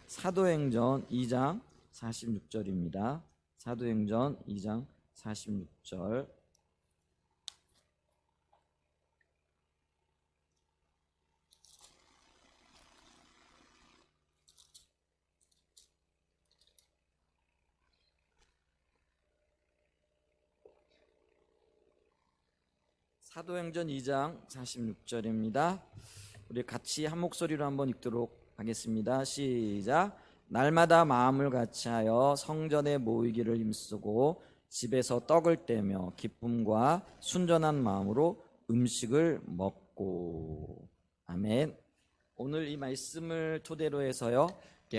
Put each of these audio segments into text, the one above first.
사도행전 2장 46절입니다. 사도행전 2장 46절. 사도행전 2장 46절입니다. 우리 같이 한 목소리로 한번 읽도록 하겠습니다. 시작. 날마다 마음을 같이하여 성전에 모이기를 힘쓰고 집에서 떡을 떼며 기쁨과 순전한 마음으로 음식을 먹고. 아멘. 오늘 이 말씀을 토대로 해서요,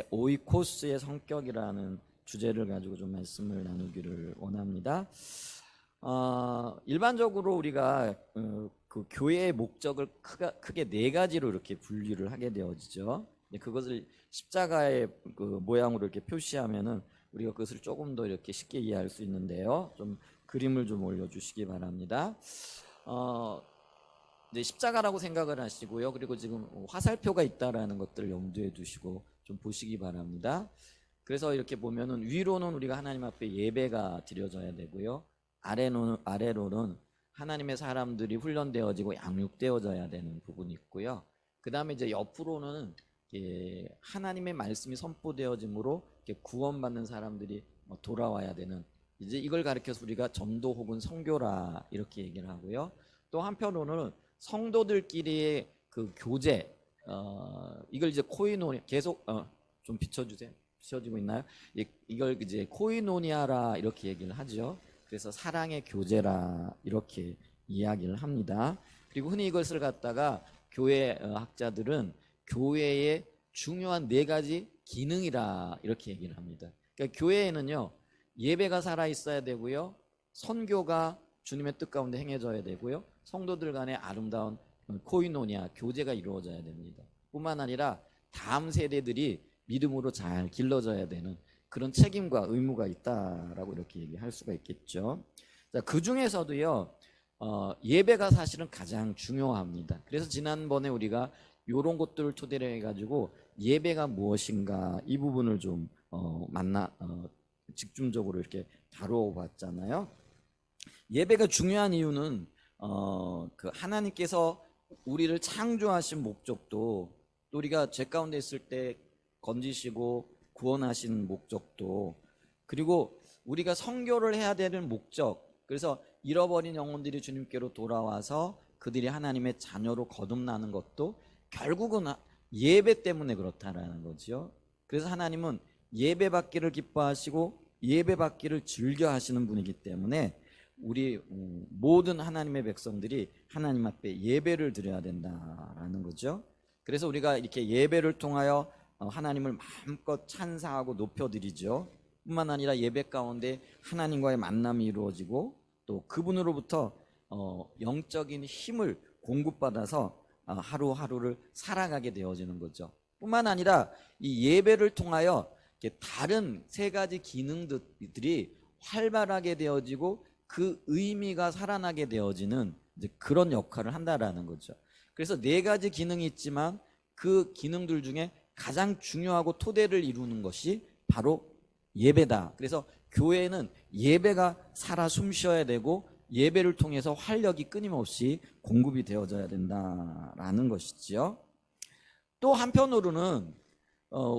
오이코스의 성격이라는 주제를 가지고 좀 말씀을 나누기를 원합니다. 일반적으로 우리가 그 교회의 목적을 크게 네 가지로 이렇게 분류를 하게 되어지죠. 그것을 십자가의 그 모양으로 이렇게 표시하면은 우리가 그것을 조금 더 이렇게 쉽게 이해할 수 있는데요. 좀 그림을 좀 올려주시기 바랍니다. 이제 십자가라고 생각을 하시고요. 그리고 지금 화살표가 있다라는 것들을 염두에 두시고 좀 보시기 바랍니다. 그래서 이렇게 보면은 위로는 우리가 하나님 앞에 예배가 드려져야 되고요. 아래로는 하나님의 사람들이 훈련되어지고 양육되어져야 되는 부분이 있고요. 그 다음에 이제 옆으로는 하나님의 말씀이 선포되어짐으로 구원받는 사람들이 돌아와야 되는, 이제 이걸 가리켜서 우리가 전도 혹은 선교라 이렇게 얘기를 하고요. 또 한편으로는 성도들끼리의 그 교제, 이걸 이제 코이노니아, 계속 좀 비춰주세요. 비춰지고 있나요? 이걸 이제 코이노니아라 이렇게 얘기를 하죠. 그래서 사랑의 교제라 이렇게 이야기를 합니다. 그리고 흔히 이것을 갖다가 교회 학자들은 교회의 중요한 네 가지 기능이라 이렇게 얘기를 합니다. 그러니까 교회에는요, 예배가 살아 있어야 되고요, 선교가 주님의 뜻 가운데 행해져야 되고요, 성도들 간의 아름다운 코이노니아 교제가 이루어져야 됩니다. 뿐만 아니라 다음 세대들이 믿음으로 잘 길러져야 되는 그런 책임과 의무가 있다라고 이렇게 얘기할 수가 있겠죠. 자, 그 중에서도요, 예배가 사실은 가장 중요합니다. 그래서 지난번에 우리가 이런 것들을 토대로 해가지고 예배가 무엇인가 이 부분을 좀 집중적으로 이렇게 다뤄봤잖아요. 예배가 중요한 이유는 그 하나님께서 우리를 창조하신 목적도, 또 우리가 죄 가운데 있을 때 건지시고 구원하신 목적도, 그리고 우리가 선교를 해야 되는 목적, 그래서 잃어버린 영혼들이 주님께로 돌아와서 그들이 하나님의 자녀로 거듭나는 것도 결국은 예배 때문에 그렇다라는 거죠. 그래서 하나님은 예배 받기를 기뻐하시고 예배 받기를 즐겨 하시는 분이기 때문에 우리 모든 하나님의 백성들이 하나님 앞에 예배를 드려야 된다라는 거죠. 그래서 우리가 이렇게 예배를 통하여 하나님을 마음껏 찬사하고 높여드리죠. 뿐만 아니라 예배 가운데 하나님과의 만남이 이루어지고 또 그분으로부터 영적인 힘을 공급받아서 하루하루를 살아가게 되어지는 거죠. 뿐만 아니라 이 예배를 통하여 다른 세 가지 기능들이 활발하게 되어지고 그 의미가 살아나게 되어지는 이제 그런 역할을 한다라는 거죠. 그래서 네 가지 기능이 있지만 그 기능들 중에 가장 중요하고 토대를 이루는 것이 바로 예배다. 그래서 교회는 예배가 살아 숨쉬어야 되고 예배를 통해서 활력이 끊임없이 공급이 되어져야 된다라는 것이지요. 또 한편으로는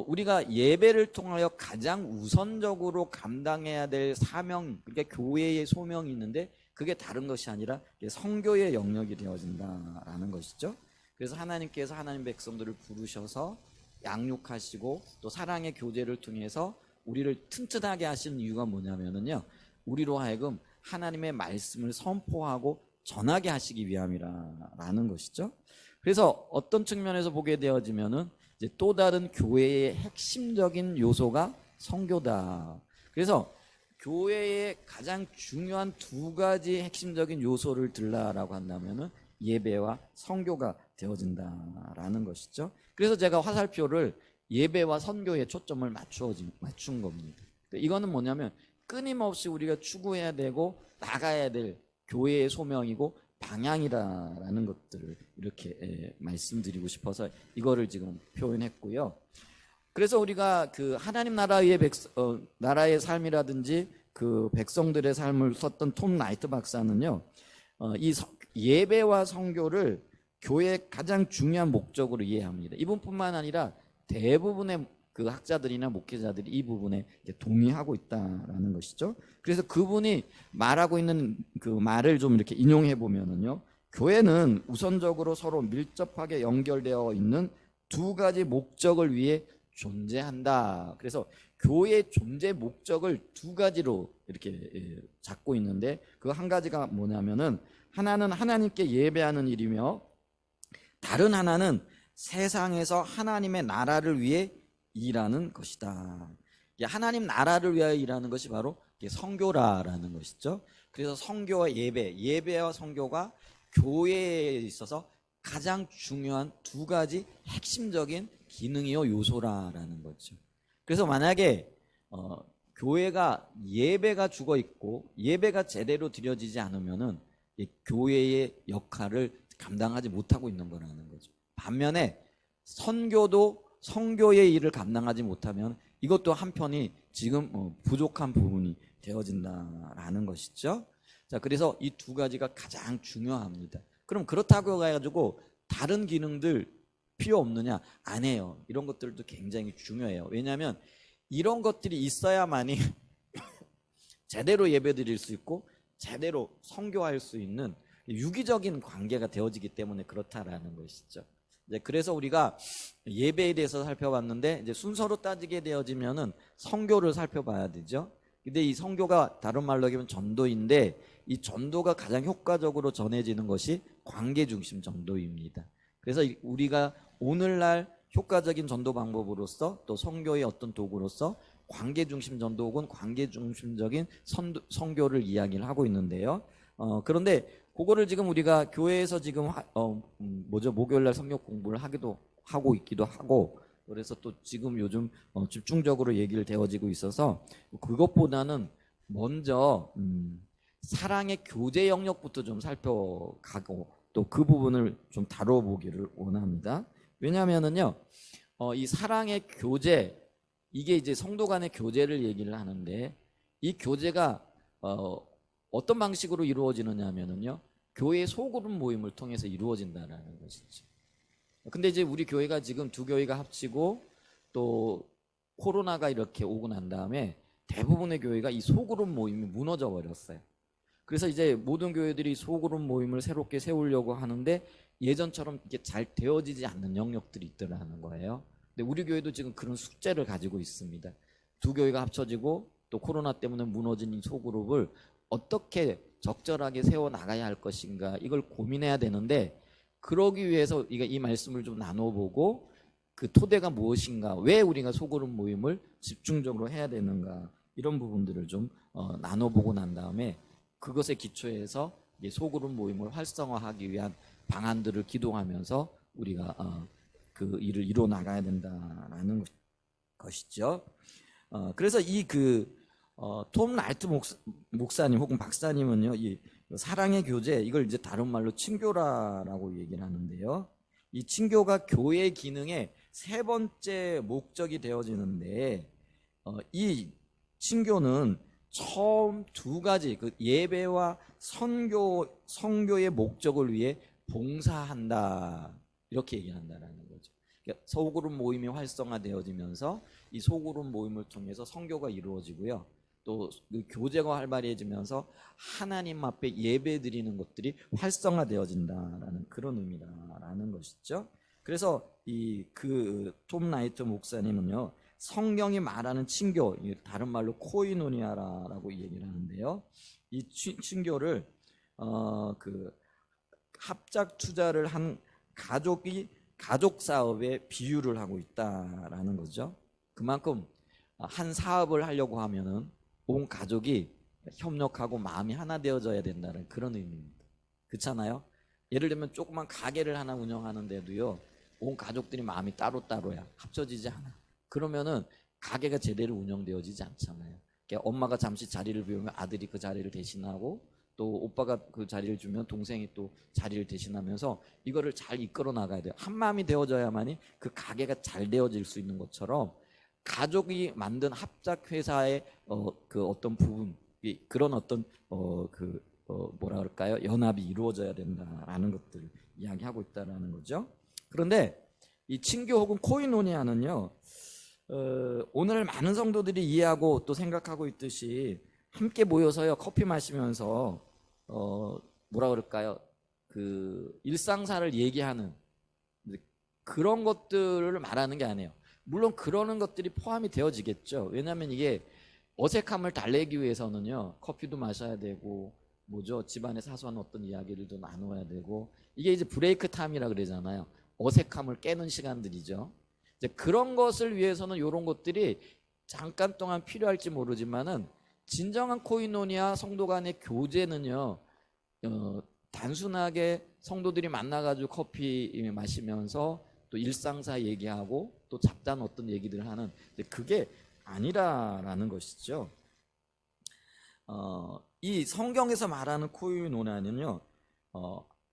우리가 예배를 통하여 가장 우선적으로 감당해야 될 사명, 그러니까 교회의 소명이 있는데 그게 다른 것이 아니라 선교의 영역이 되어진다라는 것이죠. 그래서 하나님께서 하나님 백성들을 부르셔서 양육하시고 또 사랑의 교제를 통해서 우리를 튼튼하게 하시는 이유가 뭐냐면요, 우리로 하여금 하나님의 말씀을 선포하고 전하게 하시기 위함이라는 것이죠. 그래서 어떤 측면에서 보게 되어지면은 이제 또 다른 교회의 핵심적인 요소가 선교다. 그래서 교회의 가장 중요한 두 가지 핵심적인 요소를 들라라고 한다면은 예배와 선교가 되어진다라는 것이죠. 그래서 제가 화살표를 예배와 선교에 초점을 맞춘 겁니다. 이거는 뭐냐면 끊임없이 우리가 추구해야 되고 나가야 될 교회의 소명이고 방향이라는 것들을 이렇게 말씀드리고 싶어서 이거를 지금 표현했고요. 그래서 우리가 그 하나님 나라의 삶이라든지 그 백성들의 삶을 썼던 톰 라이트 박사는요, 예배와 선교를 교회의 가장 중요한 목적으로 이해합니다. 이분뿐만 아니라 대부분의 그 학자들이나 목회자들이 이 부분에 동의하고 있다라는 것이죠. 그래서 그분이 말하고 있는 그 말을 좀 이렇게 인용해 보면은요, 교회는 우선적으로 서로 밀접하게 연결되어 있는 두 가지 목적을 위해 존재한다. 그래서 교회의 존재 목적을 두 가지로 이렇게 잡고 있는데, 그 한 가지가 뭐냐면은 하나는 하나님께 예배하는 일이며 다른 하나는 세상에서 하나님의 나라를 위해 일하는 것이다. 하나님 나라를 위하여 일하는 것이 바로 선교라는 것이죠. 그래서 선교와 예배와 선교가 교회에 있어서 가장 중요한 두 가지 핵심적인 기능이요 요소라는 거죠. 그래서 만약에 교회가 예배가 죽어 있고 예배가 제대로 드려지지 않으면은 교회의 역할을 감당하지 못하고 있는 거라는 거죠. 반면에 선교도 선교의 일을 감당하지 못하면 이것도 한편이 지금 부족한 부분이 되어진다라는 것이죠. 자, 그래서 이 두 가지가 가장 중요합니다. 그럼 그렇다고 해가지고 다른 기능들 필요 없느냐? 안 해요. 이런 것들도 굉장히 중요해요. 왜냐하면 이런 것들이 있어야만이 제대로 예배 드릴 수 있고 제대로 선교할 수 있는 유기적인 관계가 되어지기 때문에 그렇다라는 것이죠. 그래서 우리가 예배에 대해서 살펴봤는데 이제 순서로 따지게 되어지면은 선교를 살펴봐야 되죠. 근데 이 선교가 다른 말로 하면 전도인데 이 전도가 가장 효과적으로 전해지는 것이 관계 중심 전도입니다. 그래서 우리가 오늘날 효과적인 전도 방법으로서 또 선교의 어떤 도구로서 관계 중심 전도 혹은 관계 중심적인 선교를 이야기를 하고 있는데요. 그런데 그거를 지금 우리가 교회에서 지금 목요일날 성경 공부를 하고 있기도 하고, 그래서 또 지금 요즘 집중적으로 얘기를 되어지고 있어서 그것보다는 먼저 사랑의 교제 영역부터 좀 살펴가고 또 그 부분을 좀 다뤄보기를 원합니다. 왜냐하면은요, 이 사랑의 교제, 이게 이제 성도 간의 교제를 얘기를 하는데 이 교제가 어떤 방식으로 이루어지느냐 하면은요, 교회 소그룹 모임을 통해서 이루어진다는 것이죠. 근데 이제 우리 교회가 지금 두 교회가 합치고 또 코로나가 이렇게 오고 난 다음에 대부분의 교회가 이 소그룹 모임이 무너져 버렸어요. 그래서 이제 모든 교회들이 소그룹 모임을 새롭게 세우려고 하는데 예전처럼 이게 잘 되어지지 않는 영역들이 있더라는 거예요. 근데 우리 교회도 지금 그런 숙제를 가지고 있습니다. 두 교회가 합쳐지고 또 코로나 때문에 무너진 이 소그룹을 어떻게 적절하게 세워나가야 할 것인가, 이걸 고민해야 되는데, 그러기 위해서 이 말씀을 좀 나눠보고 그 토대가 무엇인가, 왜 우리가 소그룹 모임을 집중적으로 해야 되는가, 이런 부분들을 좀 나눠보고 난 다음에 그것에 기초해서 소그룹 모임을 활성화하기 위한 방안들을 기동하면서 우리가 그 일을 이루어 나가야 된다라는 것이죠. 그래서 톰 라이트 목사님 혹은 박사님은요, 이 사랑의 교제, 이걸 이제 다른 말로 친교라라고 얘기를 하는데요. 이 친교가 교회의 기능의 세 번째 목적이 되어지는데, 이 친교는 처음 두 가지, 그 예배와 선교의 목적을 위해 봉사한다, 이렇게 얘기한다라는 거죠. 그러니까 소그룹 모임이 활성화되어지면서 이 소그룹 모임을 통해서 선교가 이루어지고요. 또 그 교제가 활발해지면서 하나님 앞에 예배 드리는 것들이 활성화되어진다라는 그런 의미라는 것이죠. 그래서 톰 라이트 목사님은요, 성경이 말하는 친교, 다른 말로 코이노니아라고 얘기를 하는데요. 이 친교를 그 합작 투자를 한 가족 사업에 비유를 하고 있다라는 거죠. 그만큼 한 사업을 하려고 하면은 온 가족이 협력하고 마음이 하나 되어져야 된다는 그런 의미입니다. 그렇잖아요? 예를 들면 조그만 가게를 하나 운영하는데도요, 온 가족들이 마음이 따로따로야, 합쳐지지 않아. 그러면은 가게가 제대로 운영되어지지 않잖아요. 그러니까 엄마가 잠시 자리를 비우면 아들이 그 자리를 대신하고, 또 오빠가 그 자리를 주면 동생이 또 자리를 대신하면서 이거를 잘 이끌어 나가야 돼요. 한 마음이 되어져야만이 그 가게가 잘 되어질 수 있는 것처럼 가족이 만든 합작 회사의 그 어떤 부분, 그런 어떤 뭐라 그럴까요? 연합이 이루어져야 된다라는 것들 이야기하고 있다라는 거죠. 그런데 이 친교 혹은 코이노니아는요, 오늘 많은 성도들이 이해하고 또 생각하고 있듯이 함께 모여서요 커피 마시면서 뭐라 그럴까요? 그 일상사를 얘기하는 그런 것들을 말하는 게 아니에요. 물론 그러는 것들이 포함이 되어지겠죠. 왜냐하면 이게 어색함을 달래기 위해서는요 커피도 마셔야 되고 뭐죠, 집안의 사소한 어떤 이야기들도 나누어야 되고, 이게 이제 브레이크 타임이라 그러잖아요. 어색함을 깨는 시간들이죠. 이제 그런 것을 위해서는 이런 것들이 잠깐 동안 필요할지 모르지만은 진정한 코이노니아 성도 간의 교제는요 단순하게 성도들이 만나가지고 커피 마시면서 또 일상사 얘기하고 또 잡다한 어떤 얘기들을 하는, 그게 아니라라는 것이죠. 이 성경에서 말하는 코이노니아는요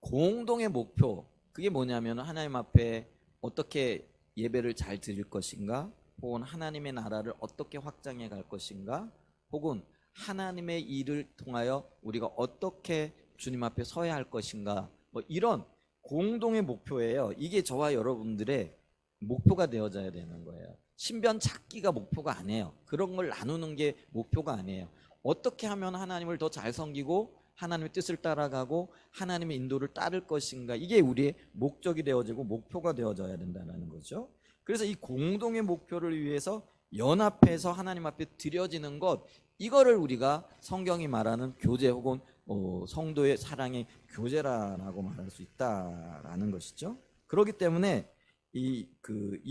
공동의 목표, 그게 뭐냐면 하나님 앞에 어떻게 예배를 잘 드릴 것인가, 혹은 하나님의 나라를 어떻게 확장해 갈 것인가, 혹은 하나님의 일을 통하여 우리가 어떻게 주님 앞에 서야 할 것인가, 뭐 이런 공동의 목표예요. 이게 저와 여러분들의 목표가 되어져야 되는 거예요. 신변 찾기가 목표가 아니에요. 그런 걸 나누는 게 목표가 아니에요. 어떻게 하면 하나님을 더 잘 섬기고 하나님의 뜻을 따라가고 하나님의 인도를 따를 것인가, 이게 우리의 목적이 되어지고 목표가 되어져야 된다는 거죠. 그래서 이 공동의 목표를 위해서 연합해서 하나님 앞에 드려지는 것, 이거를 우리가 성경이 말하는 교제 혹은 성도의 사랑의 교제라고 말할 수 있다라는 것이죠. 그렇기 때문에 이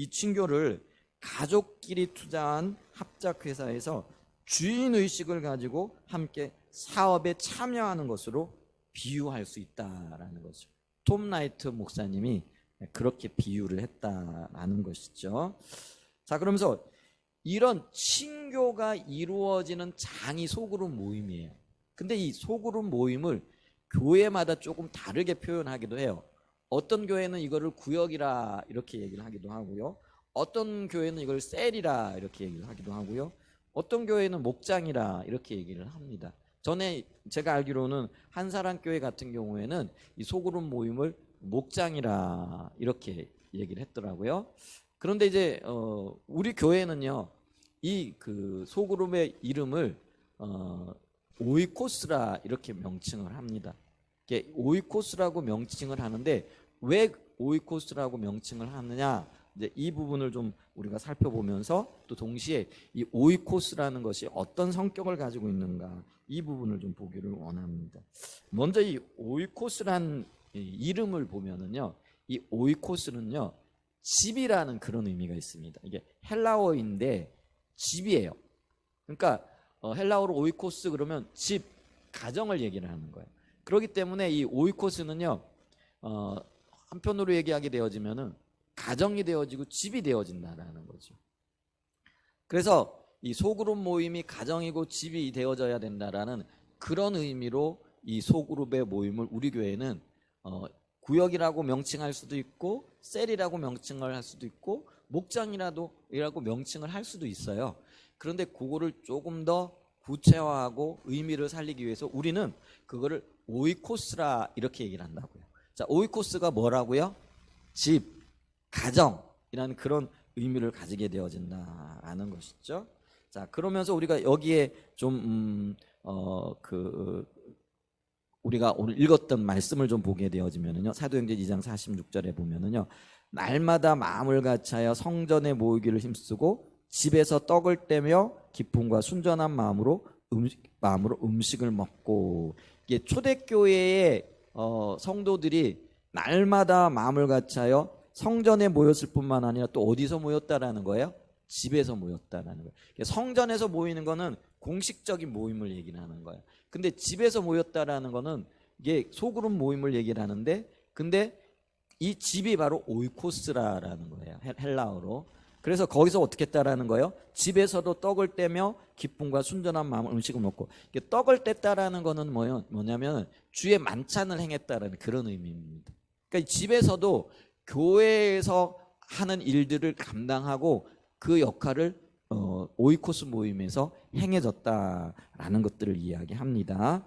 친교를 가족끼리 투자한 합작회사에서 주인의식을 가지고 함께 사업에 참여하는 것으로 비유할 수 있다라는 거죠. 톰 라이트 목사님이 그렇게 비유를 했다라는 것이죠. 자, 그러면서 이런 친교가 이루어지는 장이 소그룹 모임이에요. 근데 이 소그룹 모임을 교회마다 조금 다르게 표현하기도 해요. 어떤 교회는 이거를 구역이라 이렇게 얘기를 하기도 하고요. 어떤 교회는 이걸 셀이라 이렇게 얘기를 하기도 하고요. 어떤 교회는 목장이라 이렇게 얘기를 합니다. 전에 제가 알기로는 한사랑교회 같은 경우에는 이 소그룹 모임을 목장이라 이렇게 얘기를 했더라고요. 그런데 이제 우리 교회는요 이 그 소그룹의 이름을 오이코스라 이렇게 명칭을 합니다. 이게 오이코스라고 명칭을 하는데 왜 오이코스라고 명칭을 하느냐, 이제 이 부분을 좀 우리가 살펴보면서 또 동시에 이 오이코스라는 것이 어떤 성격을 가지고 있는가, 이 부분을 좀 보기를 원합니다. 먼저 이 오이코스란 이름을 보면은요, 이 오이코스는요 집이라는 그런 의미가 있습니다. 이게 헬라어인데 집이에요. 그러니까 헬라어로 오이코스 그러면 집, 가정을 얘기를 하는 거예요. 그렇기 때문에 이 오이코스는요 한편으로 얘기하게 되어지면은 가정이 되어지고 집이 되어진다라는 거죠. 그래서 이 소그룹 모임이 가정이고 집이 되어져야 된다라는 그런 의미로 이 소그룹의 모임을 우리 교회는 구역이라고 명칭할 수도 있고 셀이라고 명칭을 할 수도 있고 목장이라고 명칭을 할 수도 있어요. 그런데 그거를 조금 더 구체화하고 의미를 살리기 위해서 우리는 그거를 오이코스라 이렇게 얘기를 한다고요. 자, 오이코스가 뭐라고요? 집, 가정이라는 그런 의미를 가지게 되어진다라는 것이죠. 자, 그러면서 우리가 여기에 좀 우리가 오늘 읽었던 말씀을 좀 보게 되어지면은요, 사도행전 2장 46절에 보면은요, 날마다 마음을 같이하여 성전에 모이기를 힘쓰고 집에서 떡을 떼며 기쁨과 순전한 마음으로 음식을 먹고, 이게 초대교회의 성도들이 날마다 마음을 같이하여 성전에 모였을 뿐만 아니라 또 어디서 모였다라는 거예요? 집에서 모였다라는 거예요. 성전에서 모이는 거는 공식적인 모임을 얘기를 하는 거예요. 근데 집에서 모였다라는 거는 이게 소그룹 모임을 얘기를 하는데, 근데 이 집이 바로 오이코스라라는 거예요. 헬라어로. 그래서 거기서 어떻게 했다라는 거예요? 집에서도 떡을 떼며 기쁨과 순전한 마음으로 음식을 먹고. 떡을 뗐다라는 거는 뭐냐면 주의 만찬을 행했다라는 그런 의미입니다. 그러니까 집에서도 교회에서 하는 일들을 감당하고 그 역할을 오이코스 모임에서 행해졌다라는 것들을 이야기합니다.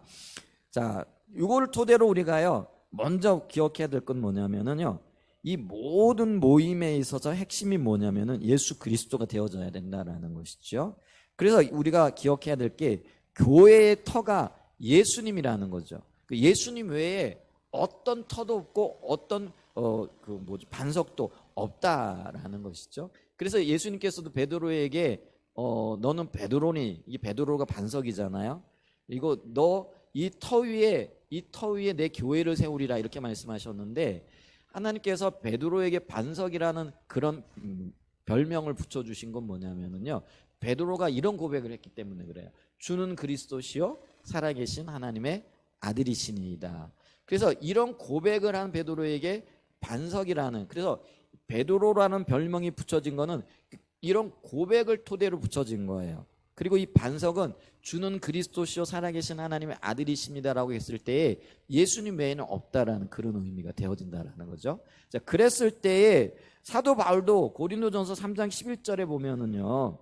자, 이거를 토대로 우리가요 먼저 기억해야 될 건 뭐냐면은요, 이 모든 모임에 있어서 핵심이 뭐냐면은 예수 그리스도가 되어져야 된다라는 것이죠. 그래서 우리가 기억해야 될 게 교회의 터가 예수님이라는 거죠. 그 예수님 외에 어떤 터도 없고 어떤 반석도 없다라는 것이죠. 그래서 예수님께서도 베드로에게 너는 베드로니, 이 베드로가 반석이잖아요. 이거 너 이 터 위에 내 교회를 세우리라 이렇게 말씀하셨는데, 하나님께서 베드로에게 반석이라는 그런 별명을 붙여주신 건 뭐냐면요, 베드로가 이런 고백을 했기 때문에 그래요. 주는 그리스도시요 살아계신 하나님의 아들이시니이다. 그래서 이런 고백을 한 베드로에게 반석이라는, 그래서 베드로라는 별명이 붙여진 거는 이런 고백을 토대로 붙여진 거예요. 그리고 이 반석은 주는 그리스도시요 살아계신 하나님의 아들이십니다라고 했을 때에 예수님 외에는 없다라는 그런 의미가 되어진다라는 거죠. 자, 그랬을 때에 사도 바울도 고린도전서 3장 11절에 보면은요,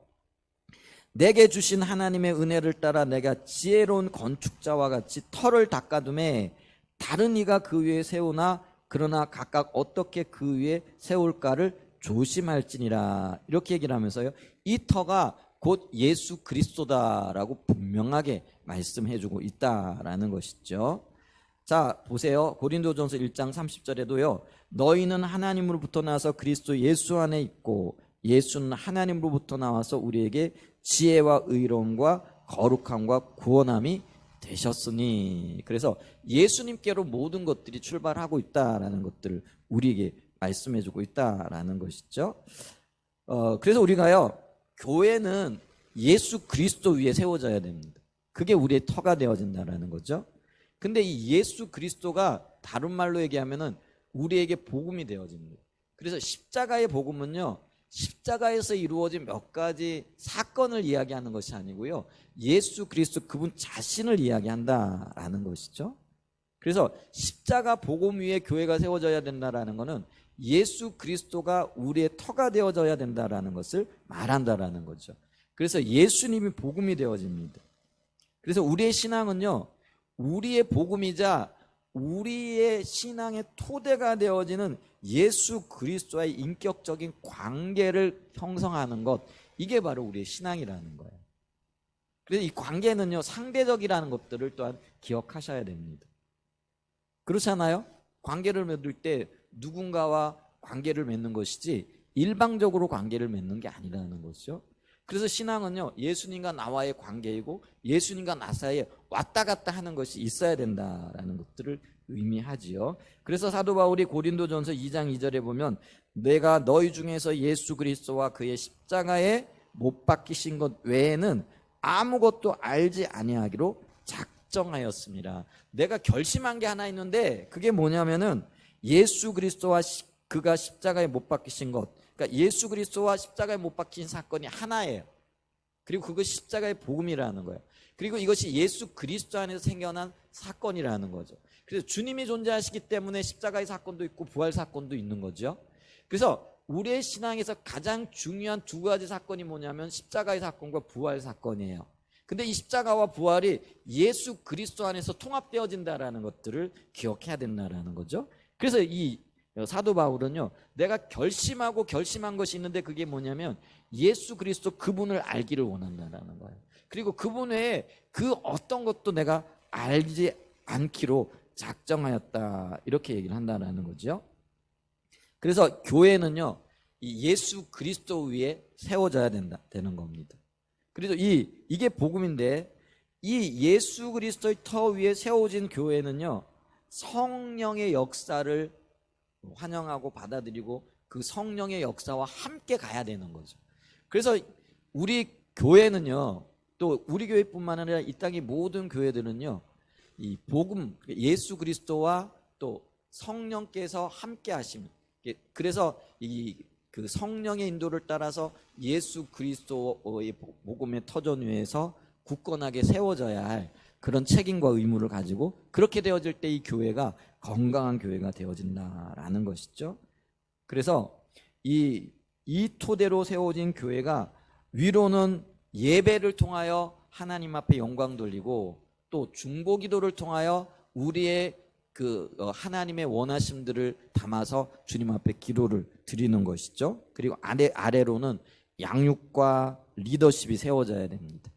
내게 주신 하나님의 은혜를 따라 내가 지혜로운 건축자와 같이 터를 닦아둠에 다른 이가 그 위에 세우나 그러나 각각 어떻게 그 위에 세울까를 조심할지니라, 이렇게 얘기를 하면서요, 이 터가 곧 예수 그리스도다라고 분명하게 말씀해주고 있다라는 것이죠. 자, 보세요. 고린도전서 1장 30절에도요, 너희는 하나님으로부터 나와서 그리스도 예수 안에 있고 예수는 하나님으로부터 나와서 우리에게 지혜와 의로움과 거룩함과 구원함이 되셨으니, 그래서 예수님께로 모든 것들이 출발하고 있다라는 것들을 우리에게 말씀해주고 있다라는 것이죠. 그래서 우리가요, 교회는 예수 그리스도 위에 세워져야 됩니다. 그게 우리의 터가 되어진다라는 거죠. 근데 이 예수 그리스도가 다른 말로 얘기하면은 우리에게 복음이 되어집니다. 그래서 십자가의 복음은요, 십자가에서 이루어진 몇 가지 사건을 이야기하는 것이 아니고요, 예수 그리스도 그분 자신을 이야기한다라는 것이죠. 그래서 십자가 복음 위에 교회가 세워져야 된다라는 것은 예수 그리스도가 우리의 터가 되어져야 된다라는 것을 말한다라는 거죠. 그래서 예수님이 복음이 되어집니다. 그래서 우리의 신앙은요, 우리의 복음이자 우리의 신앙의 토대가 되어지는 예수 그리스도와의 인격적인 관계를 형성하는 것, 이게 바로 우리의 신앙이라는 거예요. 그래서 이 관계는요, 상대적이라는 것들을 또한 기억하셔야 됩니다. 그렇잖아요? 관계를 맺을 때 누군가와 관계를 맺는 것이지 일방적으로 관계를 맺는 게 아니라는 거죠. 그래서 신앙은요, 예수님과 나와의 관계이고 예수님과 나 사이에 왔다 갔다 하는 것이 있어야 된다라는 것들을 의미하지요. 그래서 사도 바울이 고린도전서 2장 2절에 보면 내가 너희 중에서 예수 그리스도와 그의 십자가에 못 박히신 것 외에는 아무것도 알지 아니하기로 작정하였습니다. 내가 결심한 게 하나 있는데 그게 뭐냐면은 예수 그리스도와 그가 십자가에 못 박히신 것, 그러니까 예수 그리스도와 십자가에 못 박힌 사건이 하나예요. 그리고 그것이 십자가의 복음이라는 거예요. 그리고 이것이 예수 그리스도 안에서 생겨난 사건이라는 거죠. 그래서 주님이 존재하시기 때문에 십자가의 사건도 있고 부활 사건도 있는 거죠. 그래서 우리의 신앙에서 가장 중요한 두 가지 사건이 뭐냐면 십자가의 사건과 부활 사건이에요. 근데 이 십자가와 부활이 예수 그리스도 안에서 통합되어진다라는 것들을 기억해야 된다라는 거죠. 그래서 이 사도 바울은요, 내가 결심한 것이 있는데 그게 뭐냐면 예수 그리스도 그분을 알기를 원한다라는 거예요. 그리고 그분 외에 그 어떤 것도 내가 알지 않기로 작정하였다, 이렇게 얘기를 한다라는 거죠. 그래서 교회는요, 이 예수 그리스도 위에 세워져야 되는 겁니다. 그래서 이게 복음인데, 이 예수 그리스도의 터 위에 세워진 교회는요, 성령의 역사를 환영하고 받아들이고 그 성령의 역사와 함께 가야 되는 거죠. 그래서 우리 교회는요, 또 우리 교회뿐만 아니라 이 땅의 모든 교회들은요, 이 복음, 예수 그리스도와 또 성령께서 함께 하심, 그래서 그 성령의 인도를 따라서 예수 그리스도의 복음의 터전 위에서 굳건하게 세워져야 할 그런 책임과 의무를 가지고, 그렇게 되어질 때 이 교회가 건강한 교회가 되어진다라는 것이죠. 그래서 이 토대로 세워진 교회가 위로는 예배를 통하여 하나님 앞에 영광 돌리고 또 중보기도를 통하여 우리의 하나님의 원하심들을 담아서 주님 앞에 기도를 드리는 것이죠. 그리고 아래로는 양육과 리더십이 세워져야 됩니다.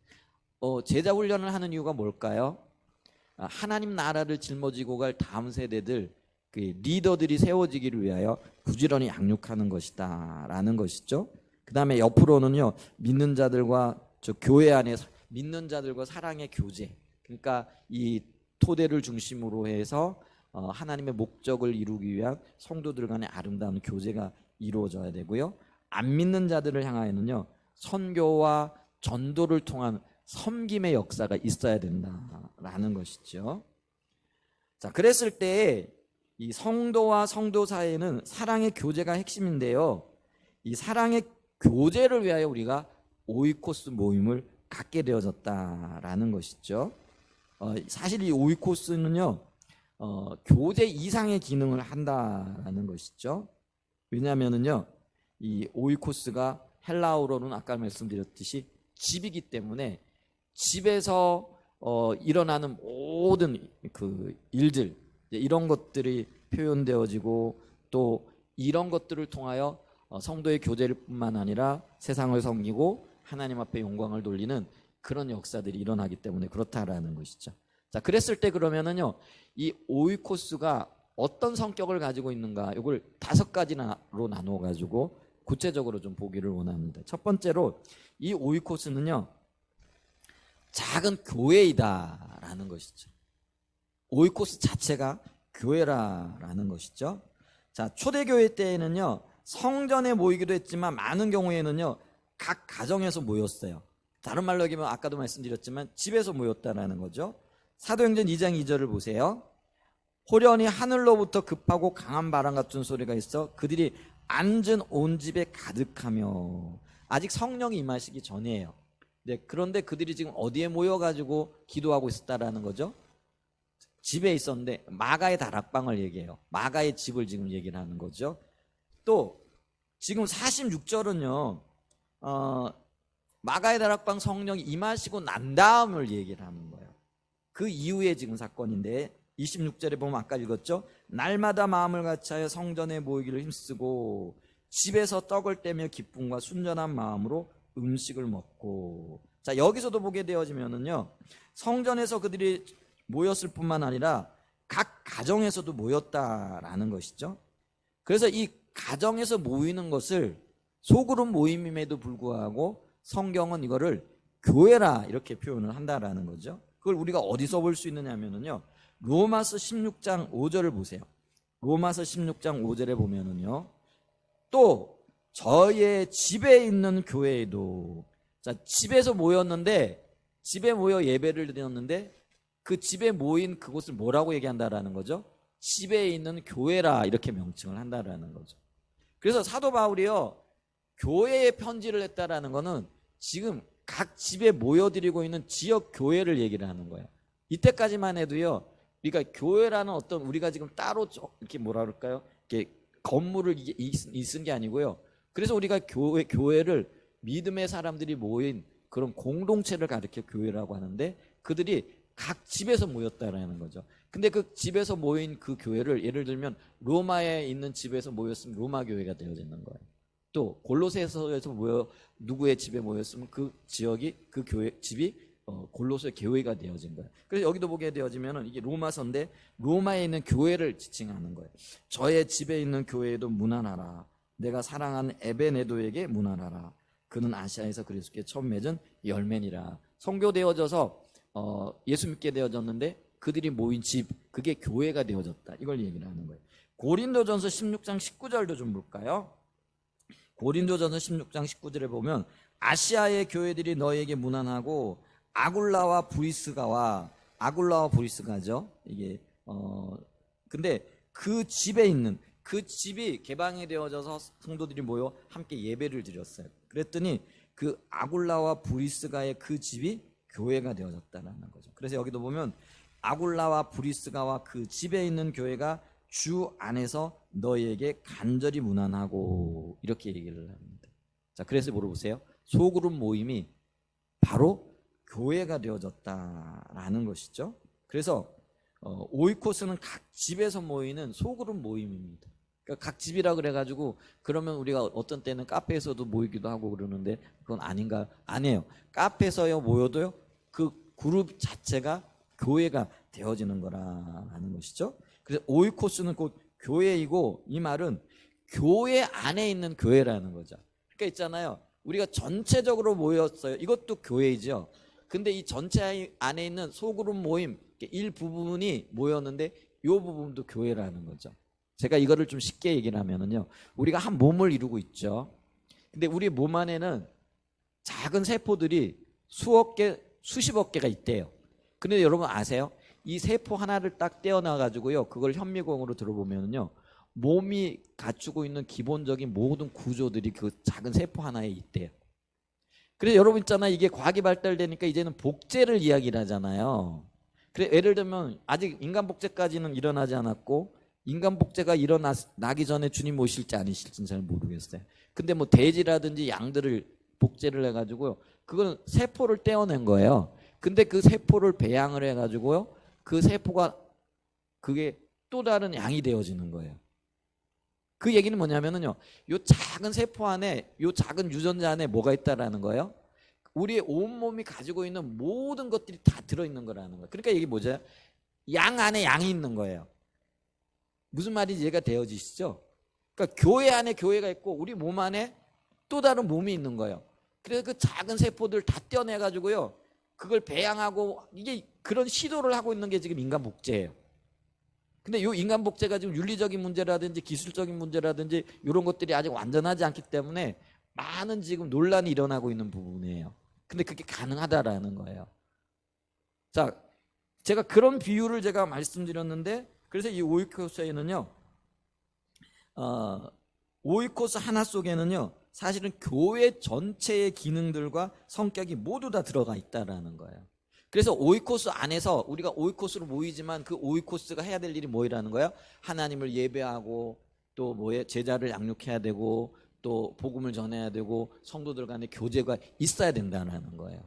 제자 훈련을 하는 이유가 뭘까요? 하나님 나라를 짊어지고 갈 다음 세대들 그 리더들이 세워지기를 위하여 부지런히 양육하는 것이다 라는 것이죠. 그 다음에 옆으로는요, 믿는 자들과 교회 안에 믿는 자들과 사랑의 교제, 그러니까 이 토대를 중심으로 해서 하나님의 목적을 이루기 위한 성도들 간의 아름다운 교제가 이루어져야 되고요. 안 믿는 자들을 향하여는요, 선교와 전도를 통한 섬김의 역사가 있어야 된다라는 것이죠. 자, 그랬을 때 이 성도와 성도 사이에는 사랑의 교제가 핵심인데요. 이 사랑의 교제를 위하여 우리가 오이코스 모임을 갖게 되어졌다라는 것이죠. 사실 이 오이코스는요, 교제 이상의 기능을 한다라는 것이죠. 왜냐하면은요, 이 오이코스가 헬라어로는 아까 말씀드렸듯이 집이기 때문에 집에서 일어나는 모든 그 일들, 이런 것들이 표현되어지고 또 이런 것들을 통하여 성도의 교제를 뿐만 아니라 세상을 섬기고 하나님 앞에 영광을 돌리는 그런 역사들이 일어나기 때문에 그렇다라는 것이죠. 자, 그랬을 때 그러면은요, 이 오이코스가 어떤 성격을 가지고 있는가, 이걸 5가지로 나누어 가지고 구체적으로 좀 보기를 원합니다. 첫 번째로 이 오이코스는요, 작은 교회이다라는 것이죠. 오이코스 자체가 교회라는 것이죠. 자, 초대교회 때에는요, 성전에 모이기도 했지만 많은 경우에는요, 각 가정에서 모였어요. 다른 말로 얘기하면 아까도 말씀드렸지만 집에서 모였다라는 거죠. 사도행전 2장 2절을 보세요. 호련히 하늘로부터 급하고 강한 바람 같은 소리가 있어 그들이 앉은 온 집에 가득하며, 아직 성령이 임하시기 전이에요. 네, 그런데 그들이 지금 어디에 모여가지고 기도하고 있었다라는 거죠? 집에 있었는데 마가의 다락방을 얘기해요. 마가의 집을 지금 얘기를 하는 거죠. 또 지금 46절은요, 마가의 다락방 성령이 임하시고 난 다음을 얘기를 하는 거예요. 그 이후에 지금 사건인데 26절에 보면 아까 읽었죠? 날마다 마음을 같이하여 성전에 모이기를 힘쓰고 집에서 떡을 떼며 기쁨과 순전한 마음으로 음식을 먹고. 자, 여기서도 보게 되어지면은요, 성전에서 그들이 모였을 뿐만 아니라 각 가정에서도 모였다라는 것이죠. 그래서 이 가정에서 모이는 것을 소그룹 모임임에도 불구하고 성경은 이거를 교회라 이렇게 표현을 한다라는 거죠. 그걸 우리가 어디서 볼 수 있느냐 하면은요, 로마서 16장 5절을 보세요. 로마서 16장 5절에 보면은요, 또 저의 집에 있는 교회에도, 자, 집에서 모였는데, 집에 모여 예배를 드렸는데 그 집에 모인 그곳을 뭐라고 얘기한다라는 거죠? 집에 있는 교회라 이렇게 명칭을 한다라는 거죠. 그래서 사도 바울이요, 교회에 편지를 했다라는 거는 지금 각 집에 모여드리고 있는 지역 교회를 얘기를 하는 거예요. 이때까지만 해도요, 그러니까 교회라는 어떤 우리가 지금 따로 이렇게 뭐라 그럴까요? 이렇게 건물을 있은 게 아니고요. 그래서 우리가 교회를 믿음의 사람들이 모인 그런 공동체를 가리켜 교회라고 하는데, 그들이 각 집에서 모였다라는 거죠. 근데 그 집에서 모인 그 교회를 예를 들면 로마에 있는 집에서 모였으면 로마 교회가 되어지는 거예요. 또 골로새에서 모여 누구의 집에 모였으면 그 지역이, 그 교회 집이 골로새 교회가 되어진 거예요. 그래서 여기도 보게 되어지면은 이게 로마서인데 로마에 있는 교회를 지칭하는 거예요. 저의 집에 있는 교회에도 문안하라. 내가 사랑하는 에베네도에게 문안하라. 그는 아시아에서 그리스도께 처음 맺은 열매니라. 선교되어져서 예수 믿게 되어졌는데 그들이 모인 집, 그게 교회가 되어졌다. 이걸 얘기를 하는 거예요. 고린도전서 16장 19절도 좀 볼까요? 고린도전서 16장 19절에 보면 아시아의 교회들이 너에게 문안하고 아굴라와 브리스가죠. 이게 근데 그 집에 있는 그 집이 개방이 되어져서 성도들이 모여 함께 예배를 드렸어요. 그랬더니 그 아굴라와 브리스가의 그 집이 교회가 되어졌다는 거죠. 그래서 여기도 보면 아굴라와 브리스가와 그 집에 있는 교회가 주 안에서 너희에게 간절히 문안하고 이렇게 얘기를 합니다. 자, 그래서 물어보세요. 소그룹 모임이 바로 교회가 되어졌다라는 것이죠. 그래서 오이코스는 각 집에서 모이는 소그룹 모임입니다. 그러니까 각 집이라 그래가지고 그러면 우리가 어떤 때는 카페에서도 모이기도 하고 그러는데 그건 아닌가? 아니에요. 카페에서 모여도요 그 그룹 자체가 교회가 되어지는 거라는 것이죠. 그래서 오이코스는 곧 교회이고, 이 말은 교회 안에 있는 교회라는 거죠. 그러니까 있잖아요, 우리가 전체적으로 모였어요. 이것도 교회이죠. 근데 이 전체 안에 있는 소그룹 모임 일부분이 모였는데 이 부분도 교회라는 거죠. 제가 이거를 좀 쉽게 얘기를 하면은요, 우리가 한 몸을 이루고 있죠. 근데 우리 몸 안에는 작은 세포들이 수억 개, 수십억 개가 있대요. 근데 여러분 아세요? 이 세포 하나를 딱 떼어놔 가지고요, 그걸 현미경으로 들어보면요, 몸이 갖추고 있는 기본적인 모든 구조들이 그 작은 세포 하나에 있대요. 그래서 여러분 있잖아요, 이게 과학이 발달되니까 이제는 복제를 이야기를 하잖아요. 그래, 예를 들면 아직 인간 복제까지는 일어나지 않았고, 인간 복제가 일어나기 전에 주님 오실지 아니실지는 잘 모르겠어요. 근데 뭐 돼지라든지 양들을 복제를 해가지고요, 그건 세포를 떼어낸 거예요. 근데 그 세포를 배양을 해가지고요, 그 세포가 그게 또 다른 양이 되어지는 거예요. 그 얘기는 뭐냐면은요, 요 작은 세포 안에, 요 작은 유전자 안에 뭐가 있다라는 거예요? 우리의 온몸이 가지고 있는 모든 것들이 다 들어있는 거라는 거예요. 그러니까 이게 뭐죠? 양 안에 양이 있는 거예요. 무슨 말인지 이해가 되어지시죠? 그러니까 교회 안에 교회가 있고 우리 몸 안에 또 다른 몸이 있는 거예요. 그래서 그 작은 세포들 다 떼어내가지고요, 그걸 배양하고, 이게 그런 시도를 하고 있는 게 지금 인간 복제예요. 근데 이 인간 복제가 지금 윤리적인 문제라든지 기술적인 문제라든지 이런 것들이 아직 완전하지 않기 때문에 많은 지금 논란이 일어나고 있는 부분이에요. 근데 그게 가능하다라는 거예요. 자, 제가 그런 비유를 제가 말씀드렸는데, 그래서 이 오이코스에는요, 오이코스 하나 속에는요, 사실은 교회 전체의 기능들과 성격이 모두 다 들어가 있다라는 거예요. 그래서 오이코스 안에서 우리가 오이코스로 모이지만 그 오이코스가 해야 될 일이 뭐라는 거예요? 하나님을 예배하고, 또 뭐에 제자를 양육해야 되고, 또 복음을 전해야 되고, 성도들 간의 교제가 있어야 된다는 거예요.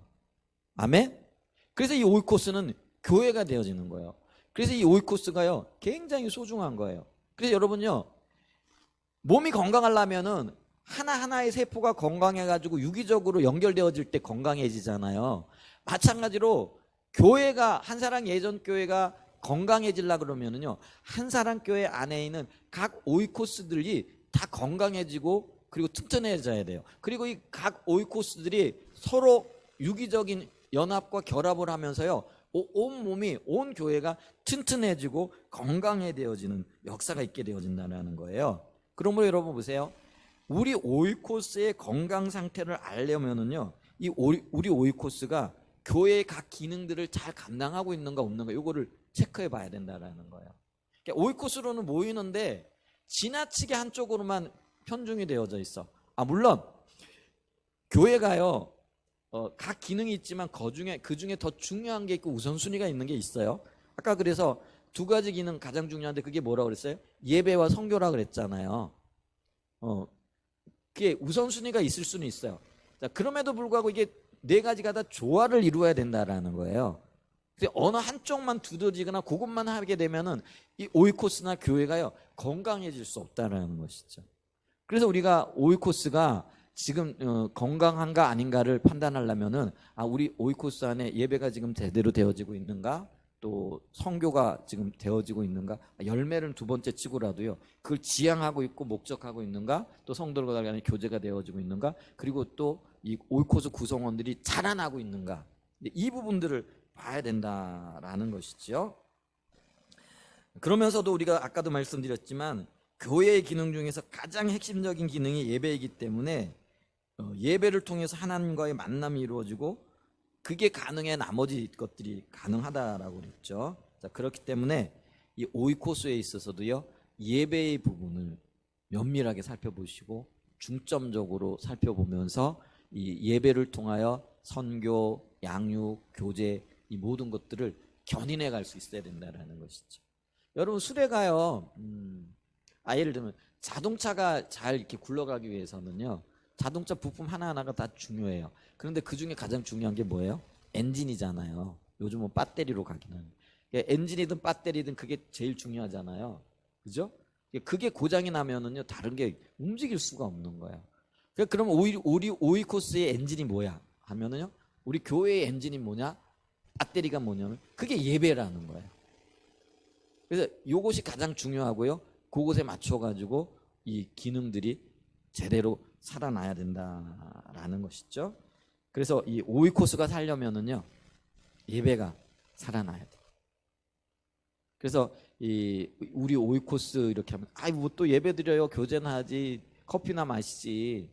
아멘? 그래서 이 오이코스는 교회가 되어지는 거예요. 그래서 이 오이코스가요, 굉장히 소중한 거예요. 그래서 여러분요, 몸이 건강하려면은 하나하나의 세포가 건강해가지고 유기적으로 연결되어질 때 건강해지잖아요. 마찬가지로 교회가, 한사랑 예전 교회가 건강해지려고 그러면은요, 한사랑 교회 안에 있는 각 오이코스들이 다 건강해지고 그리고 튼튼해져야 돼요. 그리고 이 각 오이코스들이 서로 유기적인 연합과 결합을 하면서요, 온 몸이, 온 교회가 튼튼해지고 건강해되어지는 역사가 있게 되어진다는 거예요. 그러므로 여러분 보세요. 우리 오이코스의 건강 상태를 알려면은요, 우리 오이코스가 교회의 각 기능들을 잘 감당하고 있는가 없는가, 이거를 체크해 봐야 된다는 거예요. 그러니까 오이코스로는 모이는데 지나치게 한쪽으로만 편중이 되어져 있어. 물론 교회가요, 각 기능이 있지만 그 중에 더 중요한 게 있고 우선순위가 있는 게 있어요. 아까 그래서 두 가지 기능 가장 중요한데 그게 뭐라고 그랬어요? 예배와 선교라 그랬잖아요. 그게 우선순위가 있을 수는 있어요. 자, 그럼에도 불구하고 이게 네 가지가 다 조화를 이루어야 된다라는 거예요. 근데 어느 한쪽만 두드러지거나 그것만 하게 되면은 이 오이코스나 교회가요, 건강해질 수 없다라는 것이죠. 그래서 우리가 오이코스가 지금 건강한가 아닌가를 판단하려면은, 우리 오이코스 안에 예배가 지금 제대로 되어지고 있는가, 또 성교가 지금 되어지고 있는가, 열매를 두 번째 치고라도요, 그걸 지향하고 있고 목적하고 있는가, 또 성도들과 간의 교제가 되어지고 있는가, 그리고 또 이 오이코스 구성원들이 자라나고 있는가, 이 부분들을 봐야 된다라는 것이죠. 그러면서도 우리가 아까도 말씀드렸지만 교회의 기능 중에서 가장 핵심적인 기능이 예배이기 때문에 예배를 통해서 하나님과의 만남이 이루어지고, 그게 가능해 나머지 것들이 가능하다라고 그랬죠. 자, 그렇기 때문에 이 오이코스에 있어서도요, 예배의 부분을 면밀하게 살펴보시고 중점적으로 살펴보면서 이 예배를 통하여 선교, 양육, 교제, 이 모든 것들을 견인해 갈 수 있어야 된다는 것이죠. 여러분 수레가요, 예를 들면 자동차가 잘 이렇게 굴러가기 위해서는요, 자동차 부품 하나하나가 다 중요해요. 그런데 그 중에 가장 중요한 게 뭐예요? 엔진이잖아요. 요즘은 배터리로 가기는. 엔진이든 배터리든 그게 제일 중요하잖아요. 그죠? 그게 고장이 나면은요, 다른 게 움직일 수가 없는 거예요. 그럼 우리 오이코스의 엔진이 뭐야? 하면은요, 우리 교회의 엔진이 뭐냐? 배터리가 뭐냐면 그게 예배라는 거예요. 그래서 이것이 가장 중요하고요. 그것에 맞춰가지고 이 기능들이 제대로 살아나야 된다라는 것이죠. 그래서 이 오이코스가 살려면은요, 예배가 살아나야 돼. 그래서 우리 오이코스 이렇게 하면 뭐 또 예배 드려요, 교제나 하지, 커피나 마시지.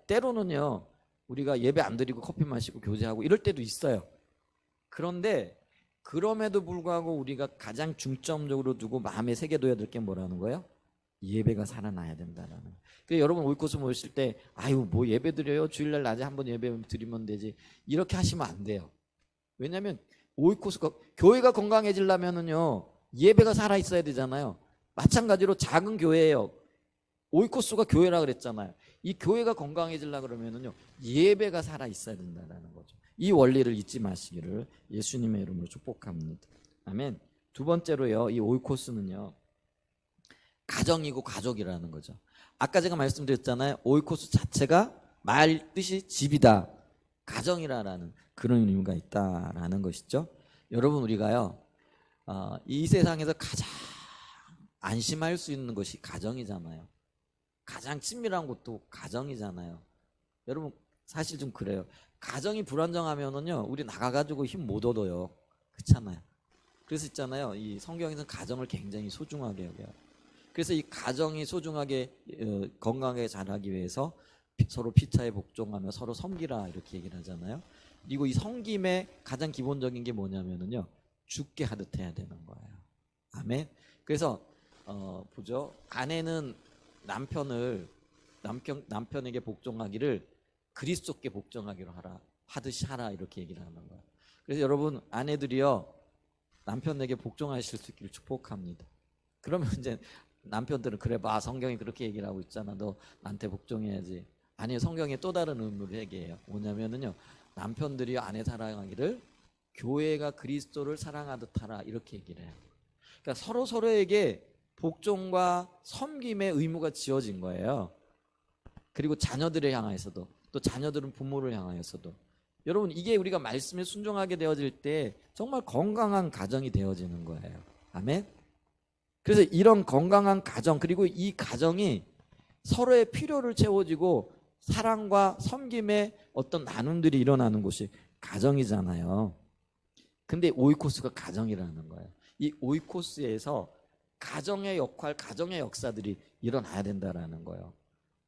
때로는요, 우리가 예배 안 드리고 커피 마시고 교제하고 이럴 때도 있어요. 그런데 그럼에도 불구하고 우리가 가장 중점적으로 두고 마음에 새겨둬야 될 게 뭐라는 거예요? 예배가 살아나야 된다라는 거예요. 그래서 여러분 오이코스 모였을 때 뭐 예배 드려요? 주일날 낮에 한번 예배 드리면 되지. 이렇게 하시면 안 돼요. 왜냐하면 오이코스가 교회가 건강해지려면은요, 예배가 살아 있어야 되잖아요. 마찬가지로 작은 교회예요. 오이코스가 교회라 그랬잖아요. 이 교회가 건강해지려 그러면은요, 예배가 살아 있어야 된다라는 거죠. 이 원리를 잊지 마시기를 예수님의 이름으로 축복합니다. 아멘. 두 번째로요, 이 오이코스는요, 가정이고 가족이라는 거죠. 아까 제가 말씀드렸잖아요. 오이코스 자체가 말 뜻이 집이다, 가정이라는 그런 의미가 있다라는 것이죠. 여러분, 우리가요, 이 세상에서 가장 안심할 수 있는 것이 가정이잖아요. 가장 친밀한 곳도 가정이잖아요. 여러분, 사실 좀 그래요. 가정이 불안정하면은요, 우리 나가가지고 힘 못 얻어요. 그렇잖아요. 그래서 있잖아요, 이 성경에서는 가정을 굉장히 소중하게 여겨요. 그래서 이 가정이 소중하게 건강하게 자라기 위해서 서로 피차에 복종하며 서로 섬기라 이렇게 얘기를 하잖아요. 그리고 이 섬김의 가장 기본적인 게 뭐냐면은요, 죽게 하듯 해야 되는 거예요. 아멘. 그래서 보죠. 아내는 남편에게 복종하기를 그리스도께 복종하기로 하듯이 하라 이렇게 얘기를 하는 거예요. 그래서 여러분, 아내들이요, 남편에게 복종하실 수 있기를 축복합니다. 그러면 이제 남편들은 그래 봐, 성경이 그렇게 얘기를 하고 있잖아, 너 나한테 복종해야지. 아니요, 성경에 또 다른 의미를 얘기해요. 뭐냐면은요, 남편들이 아내 사랑하기를 교회가 그리스도를 사랑하듯 하라 이렇게 얘기를 해요. 그러니까 서로 서로에게 복종과 섬김의 의무가 지어진 거예요. 그리고 자녀들을 향하여서도, 또 자녀들은 부모를 향하여서도. 여러분, 이게 우리가 말씀에 순종하게 되어질 때 정말 건강한 가정이 되어지는 거예요. 아멘. 그래서 이런 건강한 가정, 그리고 이 가정이 서로의 필요를 채워지고 사랑과 섬김의 어떤 나눔들이 일어나는 곳이 가정이잖아요. 근데 오이코스가 가정이라는 거예요. 이 오이코스에서 가정의 역할, 가정의 역사들이 일어나야 된다라는 거예요.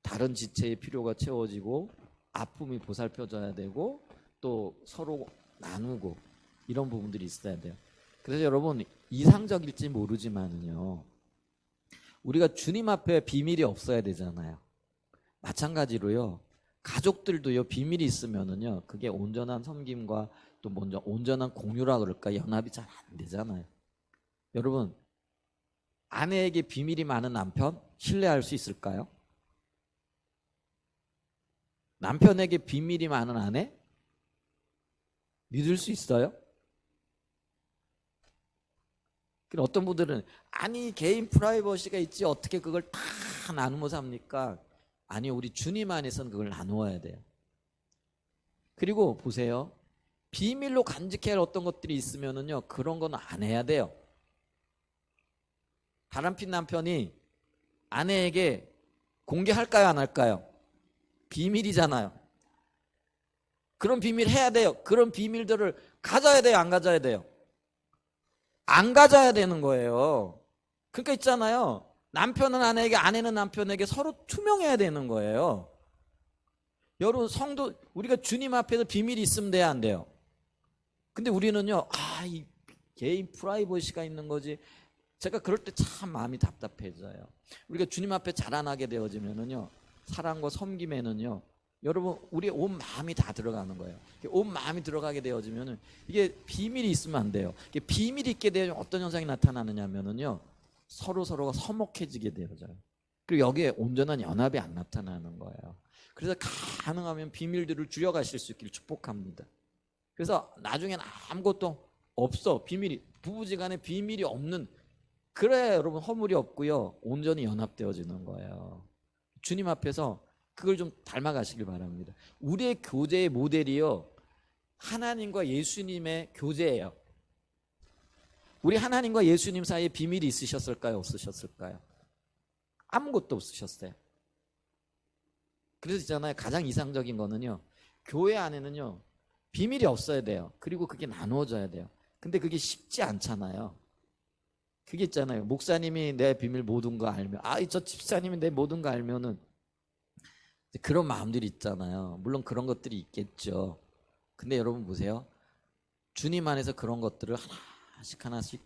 다른 지체의 필요가 채워지고 아픔이 보살펴져야 되고 또 서로 나누고 이런 부분들이 있어야 돼요. 그래서 여러분, 이상적일지 모르지만은요, 우리가 주님 앞에 비밀이 없어야 되잖아요. 마찬가지로요, 가족들도요, 비밀이 있으면은요, 그게 온전한 섬김과 또 먼저 온전한 공유라 그럴까, 연합이 잘 안 되잖아요. 여러분, 아내에게 비밀이 많은 남편 신뢰할 수 있을까요? 남편에게 비밀이 많은 아내 믿을 수 있어요? 어떤 분들은 아니 개인 프라이버시가 있지 어떻게 그걸 다 나누며 삽니까? 아니요, 우리 주님 안에서는 그걸 나누어야 돼요. 그리고 보세요, 비밀로 간직해야 할 어떤 것들이 있으면은요, 그런 건 안 해야 돼요. 바람핀 남편이 아내에게 공개할까요, 안 할까요? 비밀이잖아요. 그런 비밀 해야 돼요. 그런 비밀들을 가져야 돼요, 안 가져야 돼요? 안 가져야 되는 거예요. 그러니까 있잖아요, 남편은 아내에게, 아내는 남편에게 서로 투명해야 되는 거예요. 여러분, 성도, 우리가 주님 앞에서 비밀이 있으면 돼야 안 돼요? 근데 우리는요, 이 개인 프라이버시가 있는 거지. 제가 그럴 때 참 마음이 답답해져요. 우리가 주님 앞에 자라나게 되어지면은요, 사랑과 섬김에는요, 여러분, 우리의 온 마음이 다 들어가는 거예요. 온 마음이 들어가게 되어지면은 이게 비밀이 있으면 안 돼요. 이게 비밀이 있게 되면 어떤 현상이 나타나느냐면은요, 서로가 서먹해지게 되어져요. 그리고 여기에 온전한 연합이 안 나타나는 거예요. 그래서 가능하면 비밀들을 줄여가실 수 있기를 축복합니다. 그래서 나중엔 아무것도 없어. 비밀이, 부부지간에 비밀이 없는, 그래야 여러분 허물이 없고요, 온전히 연합되어지는 거예요. 주님 앞에서 그걸 좀 닮아가시길 바랍니다. 우리의 교제의 모델이요, 하나님과 예수님의 교제예요. 우리 하나님과 예수님 사이에 비밀이 있으셨을까요? 없으셨을까요? 아무것도 없으셨어요. 그래서 있잖아요, 가장 이상적인 거는요, 교회 안에는요 비밀이 없어야 돼요. 그리고 그게 나누어져야 돼요. 근데 그게 쉽지 않잖아요. 그게 있잖아요, 목사님이 내 비밀 모든 거 알면, 저 집사님이 내 모든 거 알면은, 그런 마음들이 있잖아요. 물론 그런 것들이 있겠죠. 근데 여러분 보세요, 주님 안에서 그런 것들을 하나씩 하나씩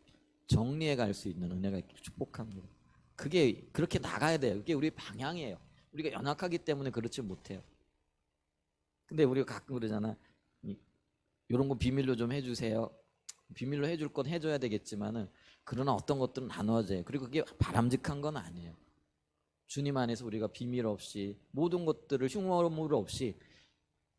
정리해 갈 수 있는 은혜가 있기를 축복합니다. 그게 그렇게 나가야 돼요. 그게 우리의 방향이에요. 우리가 연약하기 때문에 그렇지 못해요. 근데 우리가 가끔 그러잖아, 이런 거 비밀로 좀 해주세요. 비밀로 해줄 건 해줘야 되겠지만은, 그러나 어떤 것들은 나눠져요. 그리고 그게 바람직한 건 아니에요. 주님 안에서 우리가 비밀 없이, 모든 것들을 흉물 없이,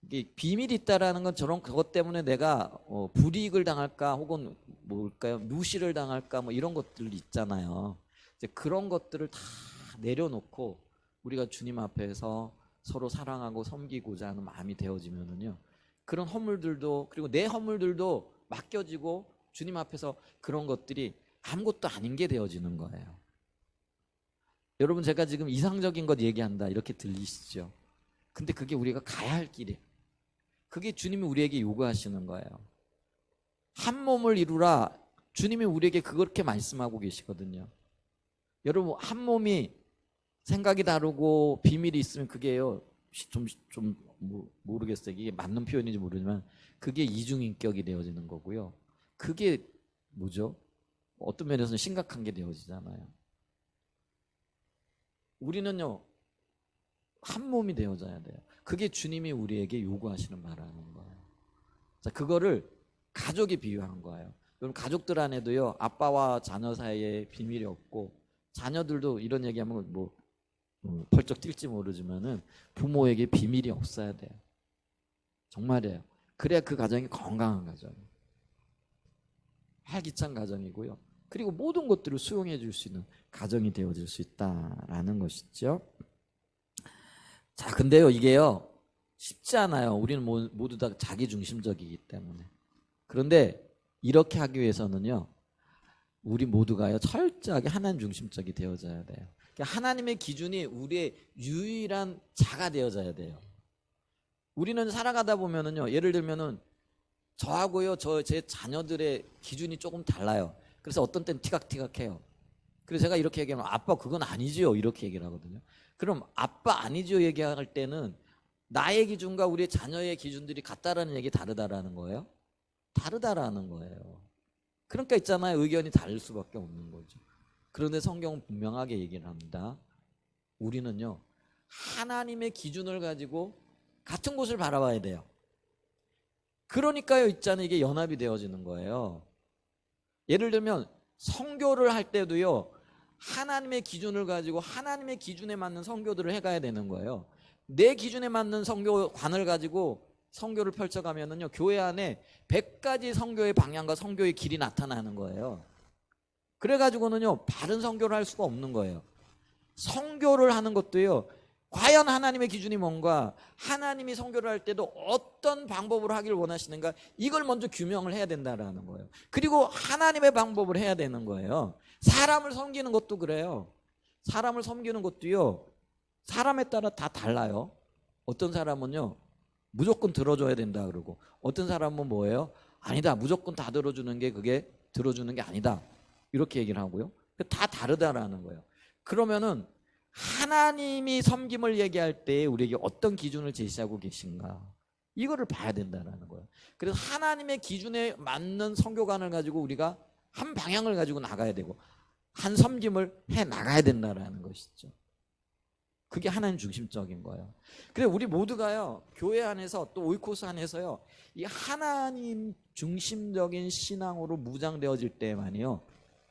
이게 비밀이 있다라는 건 저런 그것 때문에 내가 불이익을 당할까, 혹은 뭘까요, 무시를 당할까, 뭐 이런 것들 있잖아요. 이제 그런 것들을 다 내려놓고 우리가 주님 앞에서 서로 사랑하고 섬기고자 하는 마음이 되어지면은요, 그런 허물들도, 그리고 내 허물들도 맡겨지고 주님 앞에서 그런 것들이 아무것도 아닌 게 되어지는 거예요. 여러분, 제가 지금 이상적인 것 얘기한다 이렇게 들리시죠? 근데 그게 우리가 가야 할 길이에요. 그게 주님이 우리에게 요구하시는 거예요. 한 몸을 이루라, 주님이 우리에게 그렇게 말씀하고 계시거든요. 여러분, 한 몸이 생각이 다르고 비밀이 있으면 그게요, 모르겠어요. 이게 맞는 표현인지 모르지만 그게 이중인격이 되어지는 거고요. 그게 뭐죠? 어떤 면에서는 심각한 게 되어지잖아요. 우리는요, 한 몸이 되어져야 돼요. 그게 주님이 우리에게 요구하시는 바라는 거예요. 자, 그거를 가족에 비유한 거예요. 여러분, 가족들 안에도요, 아빠와 자녀 사이에 비밀이 없고, 자녀들도 이런 얘기하면 펄쩍 뛸지 모르지만은 부모에게 비밀이 없어야 돼요. 정말이에요. 그래야 그 가정이 건강한 가정이에요. 활기찬 가정이고요. 그리고 모든 것들을 수용해 줄 수 있는 가정이 되어질 수 있다라는 것이죠. 자, 근데요, 이게요, 쉽지 않아요. 우리는 모두 다 자기중심적이기 때문에. 그런데 이렇게 하기 위해서는요, 우리 모두가요, 철저하게 하나님 중심적이 되어져야 돼요. 그러니까 하나님의 기준이 우리의 유일한 자가 되어져야 돼요. 우리는 살아가다 보면은요, 예를 들면은 저하고요, 제 자녀들의 기준이 조금 달라요. 그래서 어떤 때는 티각티각해요. 그래서 제가 이렇게 얘기하면, 아빠 그건 아니지요, 이렇게 얘기를 하거든요. 그럼 아빠 아니지요 얘기할 때는 나의 기준과 우리 자녀의 기준들이 같다라는 얘기, 다르다라는 거예요? 다르다라는 거예요. 그러니까 있잖아요, 의견이 다를 수밖에 없는 거죠. 그런데 성경은 분명하게 얘기를 합니다. 우리는요, 하나님의 기준을 가지고 같은 곳을 바라봐야 돼요. 그러니까요, 있잖아요, 이게 연합이 되어지는 거예요. 예를 들면 선교를 할 때도요, 하나님의 기준을 가지고 하나님의 기준에 맞는 선교들을 해가야 되는 거예요. 내 기준에 맞는 선교관을 가지고 선교를 펼쳐가면은요, 교회 안에 100가지 선교의 방향과 선교의 길이 나타나는 거예요. 그래가지고는요, 바른 선교를 할 수가 없는 거예요. 선교를 하는 것도요, 과연 하나님의 기준이 뭔가, 하나님이 선교를 할 때도 어떤 방법으로 하기를 원하시는가, 이걸 먼저 규명을 해야 된다라는 거예요. 그리고 하나님의 방법을 해야 되는 거예요. 사람을 섬기는 것도 그래요. 사람을 섬기는 것도요, 사람에 따라 다 달라요. 어떤 사람은요, 무조건 들어줘야 된다 그러고, 어떤 사람은 뭐예요? 아니다, 무조건 다 들어주는 게 그게 들어주는 게 아니다, 이렇게 얘기를 하고요. 다 다르다라는 거예요. 그러면은 하나님이 섬김을 얘기할 때 우리에게 어떤 기준을 제시하고 계신가, 이거를 봐야 된다는 거예요. 그래서 하나님의 기준에 맞는 선교관을 가지고 우리가 한 방향을 가지고 나가야 되고, 한 섬김을 해 나가야 된다는 것이죠. 그게 하나님 중심적인 거예요. 그래서 우리 모두가요, 교회 안에서 또 오이코스 안에서요, 이 하나님 중심적인 신앙으로 무장되어질 때만이요,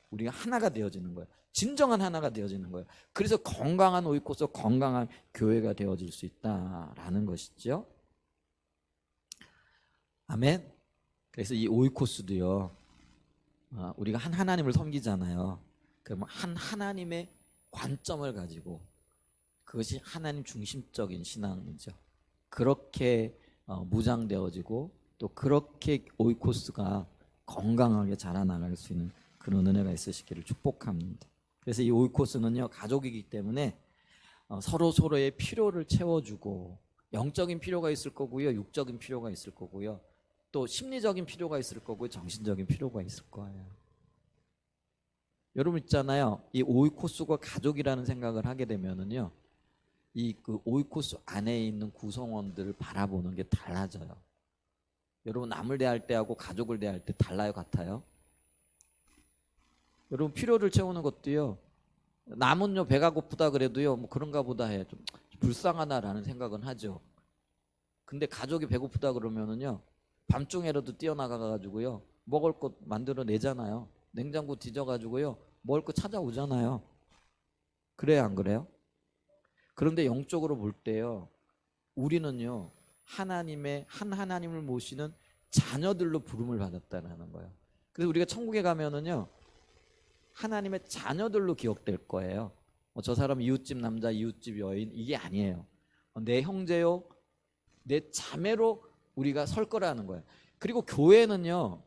우리가 하나가 되어지는 거예요. 진정한 하나가 되어지는 거예요. 그래서 건강한 오이코스, 건강한 교회가 되어질 수 있다라는 것이죠. 아멘. 그래서 이 오이코스도요, 우리가 한 하나님을 섬기잖아요. 그러면 한 하나님의 관점을 가지고, 그것이 하나님 중심적인 신앙이죠. 그렇게 무장되어지고 또 그렇게 오이코스가 건강하게 자라나갈 수 있는 그런 은혜가 있으시기를 축복합니다. 그래서 이 오이코스는요, 가족이기 때문에 서로 서로의 필요를 채워주고, 영적인 필요가 있을 거고요, 육적인 필요가 있을 거고요, 또 심리적인 필요가 있을 거고요, 정신적인 필요가 있을 거예요. 여러분 있잖아요, 이 오이코스가 가족이라는 생각을 하게 되면은요, 이 그 오이코스 안에 있는 구성원들을 바라보는 게 달라져요. 여러분 남을 대할 때하고 가족을 대할 때 달라요, 같아요? 여러분 필요를 채우는 것도요, 남은요 배가 고프다 그래도요 뭐 그런가 보다 해, 좀 불쌍하다라는 생각은 하죠. 근데 가족이 배고프다 그러면은요 밤중에라도 뛰어나가 가지고요 먹을 것 만들어 내잖아요. 냉장고 뒤져 가지고요 먹을 거 찾아오잖아요. 그래요, 안 그래요? 그런데 영적으로 볼 때요, 우리는요 하나님의 한 하나님을 모시는 자녀들로 부름을 받았다는 거예요. 그래서 우리가 천국에 가면은요 하나님의 자녀들로 기억될 거예요. 저 사람 이웃집 남자, 이웃집 여인, 이게 아니에요. 내 형제요, 내 자매로 우리가 설 거라는 거예요. 그리고 교회는요,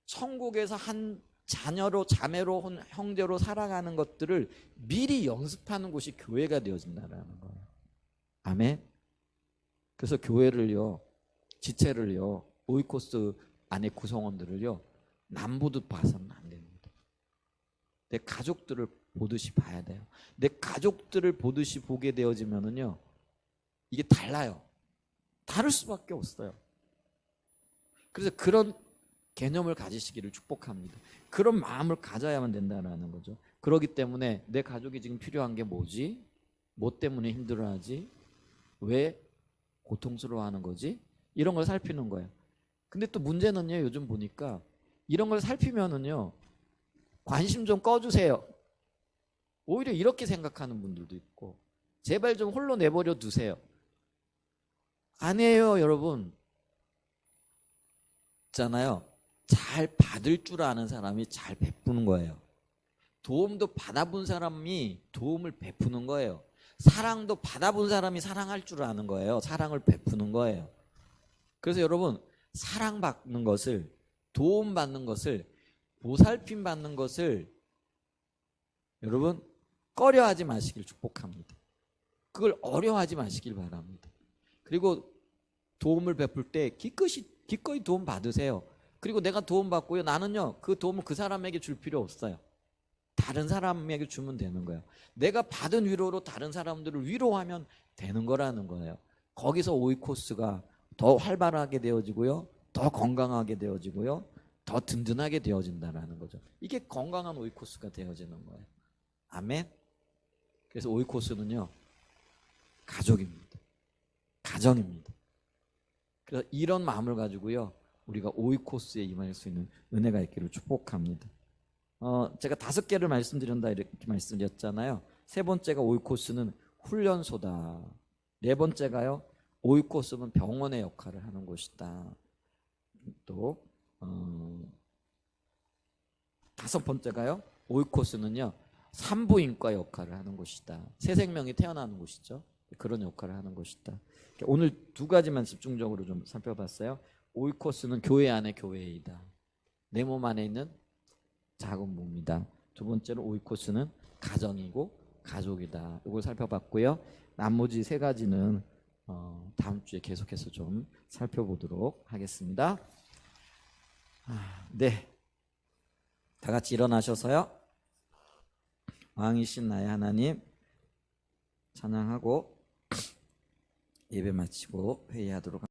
천국에서 한 자녀로, 자매로, 형제로 살아가는 것들을 미리 연습하는 곳이 교회가 되어진다는 거예요. 아멘. 그래서 교회를요, 지체를요, 오이코스 안의 구성원들을요 남보듯 봐서는 안 됩니다. 내 가족들을 보듯이 봐야 돼요. 내 가족들을 보듯이 보게 되어지면은요 이게 달라요. 다를 수밖에 없어요. 그래서 그런 개념을 가지시기를 축복합니다. 그런 마음을 가져야만 된다는 거죠. 그렇기 때문에 내 가족이 지금 필요한 게 뭐지? 뭐 때문에 힘들어하지? 왜 고통스러워하는 거지? 이런 걸 살피는 거예요. 근데 또 문제는요, 요즘 보니까 이런 걸 살피면은요 관심 좀 꺼주세요. 오히려 이렇게 생각하는 분들도 있고, 제발 좀 홀로 내버려 두세요. 아니에요, 여러분. 있잖아요, 잘 받을 줄 아는 사람이 잘 베푸는 거예요. 도움도 받아본 사람이 도움을 베푸는 거예요. 사랑도 받아본 사람이 사랑할 줄 아는 거예요. 사랑을 베푸는 거예요. 그래서 여러분, 사랑받는 것을, 도움받는 것을, 보살핌 받는 것을 여러분 꺼려하지 마시길 축복합니다. 그걸 어려워하지 마시길 바랍니다. 그리고 도움을 베풀 때 기꺼이 도움 받으세요. 그리고 내가 도움 받고요, 나는요 그 도움을 그 사람에게 줄 필요 없어요. 다른 사람에게 주면 되는 거예요. 내가 받은 위로로 다른 사람들을 위로하면 되는 거라는 거예요. 거기서 오이코스가 더 활발하게 되어지고요, 더 건강하게 되어지고요, 더 든든하게 되어진다는 거죠. 이게 건강한 오이코스가 되어지는 거예요. 아멘. 그래서 오이코스는요 가족입니다. 가정입니다. 그래서 이런 마음을 가지고요 우리가 오이코스에 임할 수 있는 은혜가 있기를 축복합니다. 제가 5개를 말씀드린다 이렇게 말씀드렸잖아요. 3번째가 오이코스는 훈련소다. 4번째가요 오이코스는 병원의 역할을 하는 곳이다. 또 5번째가요 오이코스는요 산부인과 역할을 하는 곳이다. 새 생명이 태어나는 곳이죠. 그런 역할을 하는 곳이다. 오늘 2가지만 집중적으로 좀 살펴봤어요. 오이코스는 교회 안에 교회이다. 내 몸 안에 있는 작은 몸이다. 2번째로 오이코스는 가정이고 가족이다. 이걸 살펴봤고요. 나머지 3가지는 다음 주에 계속해서 좀 살펴보도록 하겠습니다. 네, 다 같이 일어나셔서요, 왕이신 나의 하나님 찬양하고 예배 마치고 회의하도록